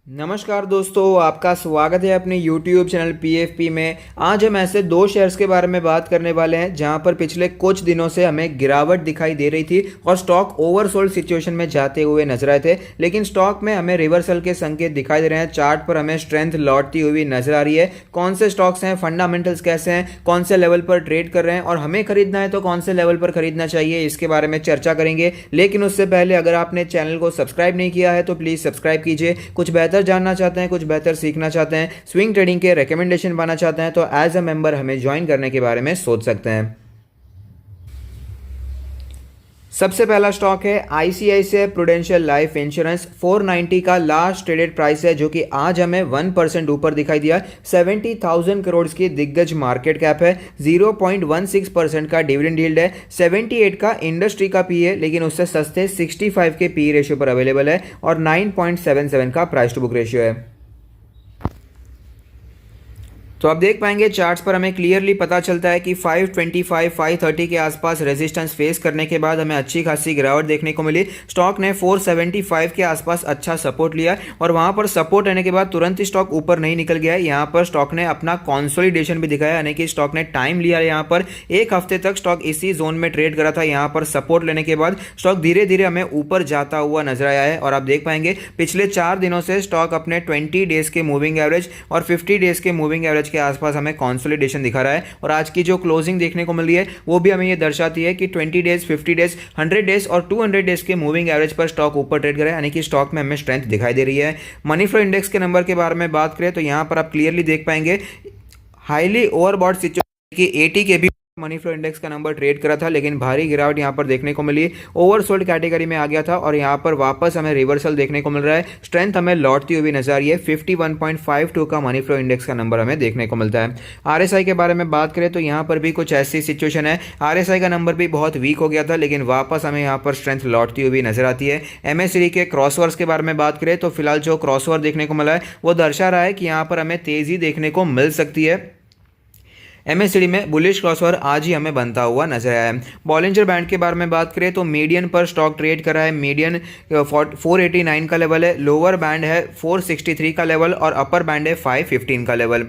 नमस्कार दोस्तों, आपका स्वागत है अपने YouTube चैनल PFP में। आज हम ऐसे दो शेयर्स के बारे में बात करने वाले हैं जहां पर पिछले कुछ दिनों से हमें गिरावट दिखाई दे रही थी और स्टॉक ओवरसोल्ड सिचुएशन में जाते हुए नजर आए थे, लेकिन स्टॉक में हमें रिवर्सल के संकेत दिखाई दे रहे हैं। चार्ट पर हमें स्ट्रेंथ लौटती हुई नजर आ रही है। कौन से स्टॉक्स हैं, फंडामेंटल्स कैसे हैं, कौन से लेवल पर ट्रेड कर रहे हैं और हमें खरीदना है तो कौन से लेवल पर खरीदना चाहिए, इसके बारे में चर्चा करेंगे। लेकिन उससे पहले अगर आपने चैनल को सब्सक्राइब नहीं किया है तो प्लीज़ सब्सक्राइब कीजिए। कुछ बेहतर जानना चाहते हैं, कुछ बेहतर सीखना चाहते हैं, स्विंग ट्रेडिंग के रिकमेंडेशन पाना चाहते हैं तो एज अ मेंबर हमें ज्वाइन करने के बारे में सोच सकते हैं। सबसे पहला स्टॉक है आईसीआईसीआई प्रूडेंशियल लाइफ इंश्योरेंस। 490 का लास्ट ट्रेडेड प्राइस है जो कि आज हमें 1% ऊपर दिखाई दिया। 70,000 करोड़ की दिग्गज मार्केट कैप है। 0.16% का डिविडेंड यील्ड है। 78 का इंडस्ट्री का पी है, लेकिन उससे सस्ते 65 के पी रेशियो पर अवेलेबल है और 9.77 का प्राइस टू बुक रेशियो है। तो आप देख पाएंगे चार्ट्स पर हमें क्लियरली पता चलता है कि 525 530 के आसपास रेजिस्टेंस फेस करने के बाद हमें अच्छी खासी गिरावट देखने को मिली। स्टॉक ने 475 के आसपास अच्छा सपोर्ट लिया और वहां पर सपोर्ट लेने के बाद तुरंत ही स्टॉक ऊपर नहीं निकल गया। यहां पर स्टॉक ने अपना कंसोलिडेशन भी दिखाया, यानी कि स्टॉक ने टाइम लिया। यहां पर एक हफ्ते तक स्टॉक इसी जोन में ट्रेड करा था। यहां पर सपोर्ट लेने के बाद स्टॉक धीरे धीरे हमें ऊपर जाता हुआ नजर आया है और आप देख पाएंगे पिछले 4 दिनों से स्टॉक अपने 20 डेज के मूविंग एवरेज और 50 डेज के मूविंग एवरेज के आसपास हमें कंसोलिडेशन दिखा रहा है। और आज की जो क्लोजिंग देखने को मिल रही है वो भी हमें ये दर्शाती है कि 20 डेज, 50 डेज, 100 डेज और 200 डेज के मूविंग एवरेज पर स्टॉक ऊपर ट्रेड कर रहा है, यानी कि स्टॉक में हमें स्ट्रेंथ दिखाई दे रही है। मनी फ्लो इंडेक्स के नंबर के बारे में बात करें तो यहां पर आप क्लियरली देख पाएंगे हाईली ओवरबॉट सिचुएशन की 80 के भी मनी फ्लो इंडेक्स का नंबर ट्रेड करा था, लेकिन भारी गिरावट यहां पर देखने को मिली। ओवरसोल्ड कैटेगरी में आ गया था और यहां पर वापस हमें रिवर्सल देखने को मिल रहा है। स्ट्रेंथ हमें लौटती हुई नजर आ रही है। 51.52 का मनी फ्लो इंडेक्स का नंबर हमें देखने को मिलता है। आरएसआई के बारे में बात करें तो यहां पर भी कुछ ऐसी सिचुएशन है। आरएसआई का नंबर भी बहुत वीक हो गया था, लेकिन वापस हमें यहां पर स्ट्रेंथ लौटती हुई नजर आती है। एमएससीडी के क्रॉसओवर्स के बारे में बात करें तो फिलहाल जो क्रॉसओवर देखने को मिला है वो दर्शा रहा है कि यहां पर हमें तेजी देखने को मिल सकती है। एमएससीडी में बुलिश क्रॉसओवर आज ही हमें बनता हुआ नजर आया है। बॉलिंजर बैंड के बारे में बात करें तो मीडियन पर स्टॉक ट्रेड कर रहा है। मीडियन 489 का लेवल है, लोअर बैंड है 463 का लेवल और अपर बैंड है 515 का लेवल।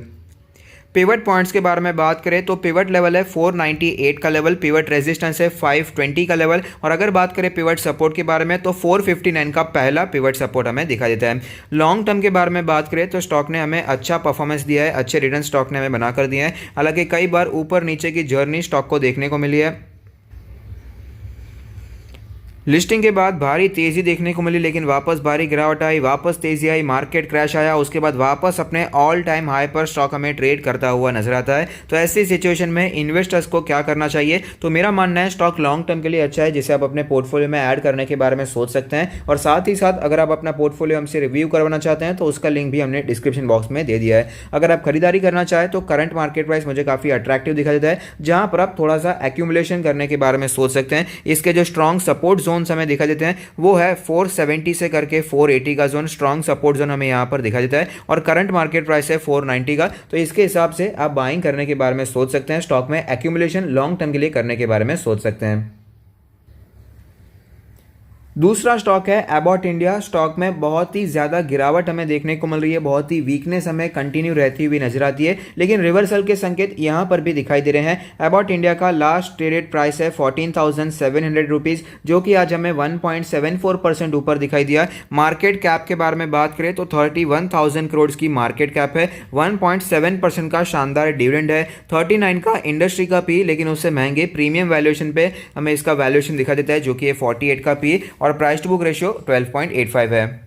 पिवट पॉइंट्स के बारे में बात करें तो पिवट लेवल है 498 का लेवल, पिवट रेजिस्टेंस है 520 का लेवल और अगर बात करें पिवट सपोर्ट के बारे में तो 459 का पहला पिवट सपोर्ट हमें दिखाई देता है। लॉन्ग टर्म के बारे में बात करें तो स्टॉक ने हमें अच्छा परफॉर्मेंस दिया है, अच्छे रिटर्न स्टॉक ने हमें बनाकर दिए हैं। हालांकि कई बार ऊपर नीचे की जर्नी स्टॉक को देखने को मिली है। लिस्टिंग के बाद भारी तेजी देखने को मिली, लेकिन वापस भारी गिरावट आई, वापस तेजी आई, मार्केट क्रैश आया, उसके बाद वापस अपने ऑल टाइम हाई पर स्टॉक हमें ट्रेड करता हुआ नजर आता है। तो ऐसी सिचुएशन में इन्वेस्टर्स को क्या करना चाहिए? तो मेरा मानना है स्टॉक लॉन्ग टर्म के लिए अच्छा है, जिसे आप अपने पोर्टफोलियो में ऐड करने के बारे में सोच सकते हैं। और साथ ही साथ अगर आप अपना पोर्टफोलियो हमसे रिव्यू करवाना चाहते हैं तो उसका लिंक भी हमने डिस्क्रिप्शन बॉक्स में दे दिया है। अगर आप खरीदारी करना चाहें तो करंट मार्केट प्राइस मुझे काफी अट्रैक्टिव दिखाई देता है, जहां पर आप थोड़ा सा एक्यूमुलेशन करने के बारे में सोच सकते हैं। इसके जो स्ट्रॉन्ग सपोर्ट जोन हमें दिखाई देते हैं वो है 470 से करके 480 का जोन, स्ट्रॉन्ग सपोर्ट जोन हमें यहां पर दिखाई देता है और करंट मार्केट प्राइस है 490 का। तो इसके हिसाब से आप बाइंग करने के बारे में सोच सकते हैं, स्टॉक में एक्यूमुलेशन लॉन्ग टर्म के लिए करने के बारे में सोच सकते हैं। दूसरा स्टॉक है एबॉट इंडिया। स्टॉक में बहुत ही ज़्यादा गिरावट हमें देखने को मिल रही है, बहुत ही वीकनेस हमें कंटिन्यू रहती हुई नजर आती है, लेकिन रिवर्सल के संकेत यहां पर भी दिखाई दे रहे हैं। एबॉट इंडिया का लास्ट ट्रेडेड प्राइस है 14,700 रुपीज़, जो कि आज हमें 1.74% ऊपर दिखाई दिया। मार्केट कैप के बारे में बात करें तो 31,000 करोड़ की मार्केट कैप है। 1.7% का शानदार डिविडेंड है। 39 का इंडस्ट्री का पी, लेकिन उससे महंगे प्रीमियम वैल्यूएशन पे हमें इसका वैल्यूएशन दिखा देता है, जो कि 48 का पी और प्राइस टू बुक रेशियो 12.85 है।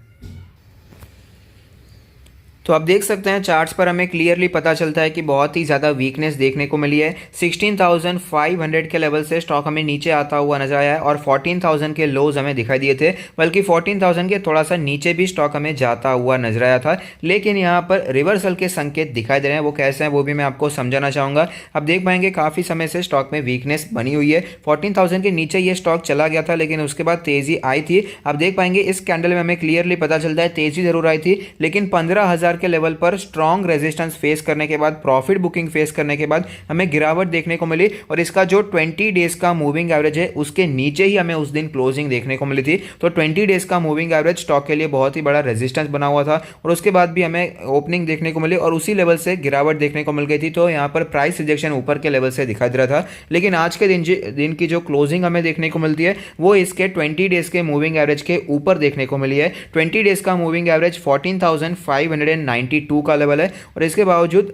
तो आप देख सकते हैं चार्ट्स पर हमें क्लियरली पता चलता है कि बहुत ही ज़्यादा वीकनेस देखने को मिली है। 16,500 के लेवल से स्टॉक हमें नीचे आता हुआ नजर आया है और 14,000 के लोज हमें दिखाई दिए थे, बल्कि 14,000 के थोड़ा सा नीचे भी स्टॉक हमें जाता हुआ नजर आया था। लेकिन यहाँ पर रिवर्सल के संकेत दिखाई दे रहे हैं, वो कैसे हैं वो भी मैं आपको समझाना चाहूँगा। आप देख पाएंगे काफ़ी समय से स्टॉक में वीकनेस बनी हुई है। 14,000 के नीचे ये स्टॉक चला गया था, लेकिन उसके बाद तेजी आई थी। आप देख पाएंगे इस कैंडल में हमें क्लियरली पता चलता है तेजी जरूर आई थी, लेकिन 15,000 के लेवल पर स्ट्रॉन्ग रेजिस्टेंस फेस करने के बाद, प्रॉफिट बुकिंग फेस करने के बाद हमें गिरावट देखने को मिली और इसका जो 20 डेज का मूविंग एवरेज है उसके नीचे ही हमें उस दिन क्लोजिंग देखने को मिली थी। तो 20 डेज का मूविंग एवरेज स्टॉक के लिए बहुत ही बड़ा रेजिस्टेंस बना हुआ था और उसके बाद भी हमें ओपनिंग देखने को मिली और उसी लेवल से गिरावट देखने को मिल गई थी। तो यहाँ पर प्राइस रिजेक्शन ऊपर के लेवल से दिखाई दे रहा था, लेकिन आज के दिन की जो क्लोजिंग हमें देखने को मिलती है वो इसके 20 डेज के मूविंग एवरेज के ऊपर देखने को मिली है। 20 डेज का मूविंग एवरेज 14,592 का लेवल है और इसके बावजूद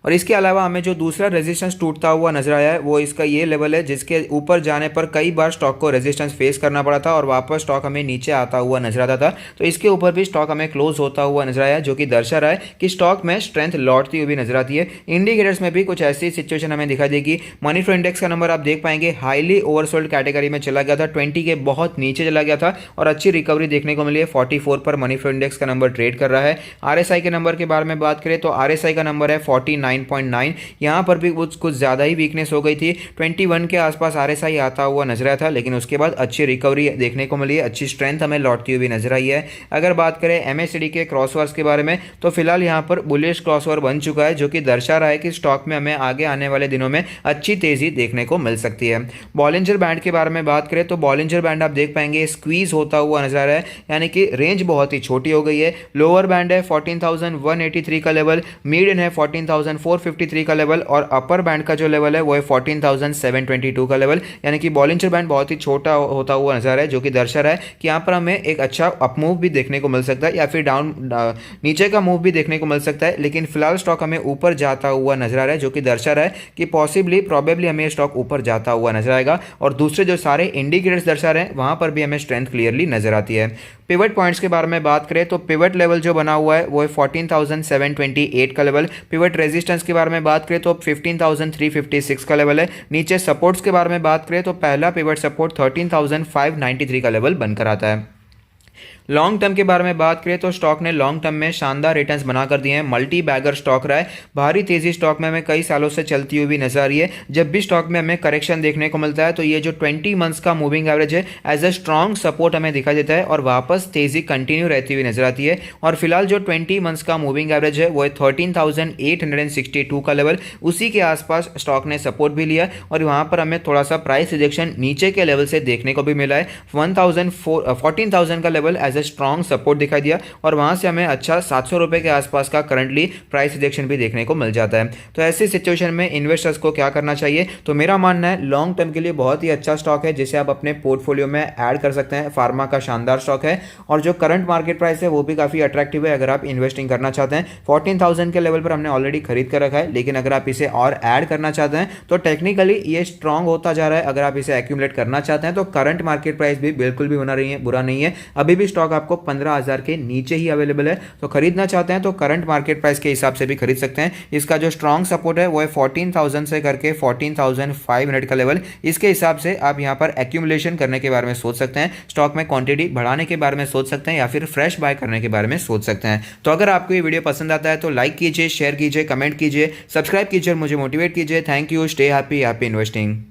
और इसके अलावा हमें जो दूसरा रेजिस्टेंस टूटता हुआ नजर आया है वो इसका ये लेवल है, जिसके ऊपर जाने पर कई बार स्टॉक को रेजिस्टेंस फेस करना पड़ा था और वापस स्टॉक हमें नीचे आता हुआ नजर आता था। तो इसके ऊपर भी स्टॉक हमें क्लोज होता हुआ नजर आया, जो कि दर्शा रहा है कि स्टॉक में स्ट्रेंथ लौटती हुई भी नजर आती है। इंडिकेटर्स में भी कुछ ऐसी सिचुएशन हमें दिखाई देगी। मनी फ्लो इंडेक्स का नंबर आप देख पाएंगे हाईली ओवरसोल्ड कैटेगरी में चला गया था, 20 के बहुत नीचे चला गया था और अच्छी रिकवरी देखने को मिली है। 44 पर मनी फ्लो इंडेक्स का नंबर ट्रेड कर रहा है। आरएसआई के नंबर के बारे में बात करें तो आरएसआई का नंबर है 49.9। यहाँ पर भी कुछ ज़्यादा ही वीकनेस हो गई थी। 21 के आसपास आरएसआई आता हुआ नजर आया था, लेकिन उसके बाद अच्छी रिकवरी देखने को मिली है, अच्छी स्ट्रेंथ हमें लौटती हुई नजर आई है। अगर बात करें एमएससीडी के क्रॉसओवर्स के बारे में तो फिलहाल यहाँ पर बुलिश क्रॉसओवर बन चुका है, जो कि दर्शा रहा है कि स्टॉक में हमें आगे आने वाले दिनों में अच्छी तेजी देखने को मिल सकती है। बॉलिंजर बैंड के बारे में बात करें तो बॉलिंजर बैंड आप देख पाएंगे स्क्वीज होता हुआ नजर आ रहा है, यानी कि रेंज बहुत ही छोटी हो गई है। लोअर बैंड है 14,183 का लेवल, मीडियन है 14,453 का लेवल और अपर बैंड का जो लेवल है वो है 14,722 का लेवल, यानी कि बॉलिंजर बैंड बहुत ही छोटा होता हुआ नजर आ रहा है, जो कि दर्शा रहा है कि यहाँ पर हमें एक अच्छा अपमूव भी देखने को मिल सकता है या फिर नीचे का मूव भी देखने को मिल सकता है। लेकिन फिलहाल स्टॉक हमें ऊपर जाता हुआ नजर आ रहा है, जो कि दर्शा रहा है कि पॉसिबली प्रोबेबली हमें स्टॉक ऊपर जाता हुआ नजर आएगा और दूसरे जो सारे इंडिकेटर्स दर्शा रहे हैं वहां पर भी हमें स्ट्रेंथ क्लियरली नजर आती है। पिवट पॉइंट्स के बारे में बात करें तो पिवट लेवल जो बना हुआ है वो है 14,728 का लेवल। पिवट रेजिस्टेंस के बारे में बात करें तो 15,356 का लेवल है। नीचे सपोर्ट्स के बारे में बात करें तो पहला पिवट सपोर्ट 13,593 का लेवल बनकर आता है। लॉन्ग टर्म के बारे में बात करें तो स्टॉक ने लॉन्ग टर्म में शानदार रिटर्न्स बनाकर दिए हैं। मल्टी बैगर स्टॉक रहा है, भारी तेजी स्टॉक में हमें कई सालों से चलती हुई भी नजर आ रही है। जब भी स्टॉक में हमें करेक्शन देखने को मिलता है तो ये जो 20 मंथ्स का मूविंग एवरेज है एज अ स्ट्रॉन्ग सपोर्ट हमें दिखाई देता है और वापस तेजी कंटिन्यू रहती हुई नजर आती है। और फिलहाल जो 20 मंथ्स का मूविंग एवरेज है वो है 13,862 का लेवल, उसी के आसपास स्टॉक ने सपोर्ट भी लिया और वहां पर हमें थोड़ा सा प्राइस रिजेक्शन नीचे के लेवल से देखने को भी मिला है। 14,000 का level as a strong support दिखाई दिया और वहां से हमें अच्छा 700 रुपए के आसपास का करंटली प्राइस रिजेक्शन भी देखने को मिल जाता है। तो ऐसी सिचुएशन में इन्वेस्टर्स को क्या करना चाहिए, तो मेरा मानना है लॉन्ग टर्म के लिए बहुत ही अच्छा स्टॉक है जिसे आप अपने पोर्टफोलियो में ऐड कर सकते हैं। फार्मा का शानदार स्टॉक है और जो करंट मार्केट प्राइस है वो भी काफी अट्रैक्टिव है अगर आप इन्वेस्टिंग करना चाहते हैं। 14,000 के लेवल पर हमने ऑलरेडी खरीद कर रखा है, लेकिन अगर आप इसे और ऐड करना चाहते हैं तो टेक्निकली ये स्ट्रॉन्ग होता जा रहा है। अगर आप इसे एक्यूमुलेट करना चाहते हैं तो करंट मार्केट प्राइस भी बिल्कुल भी बुरा नहीं है। अभी भी स्टॉक आपको 15,000 के नीचे ही अवेलेबल है, तो खरीदना चाहते हैं तो करंट मार्केट प्राइस के हिसाब से भी खरीद सकते हैं। इसका जो स्ट्रॉन्ग सपोर्ट है वो है 14,000 से करके 14,500 का लेवल। इसके हिसाब से आप यहां पर एक्यूमुलेशन करने के बारे में सोच सकते हैं, स्टॉक में क्वांटिटी बढ़ाने के बारे में सोच सकते हैं या फिर फ्रेश बाय करने के बारे में सोच सकते हैं। तो अगर आपको ये वीडियो पसंद आता है तो लाइक कीजिए, शेयर कीजिए, कमेंट कीजिए, सब्सक्राइब कीजिए और मुझे मोटिवेट कीजिए। Thank you, stay happy investing.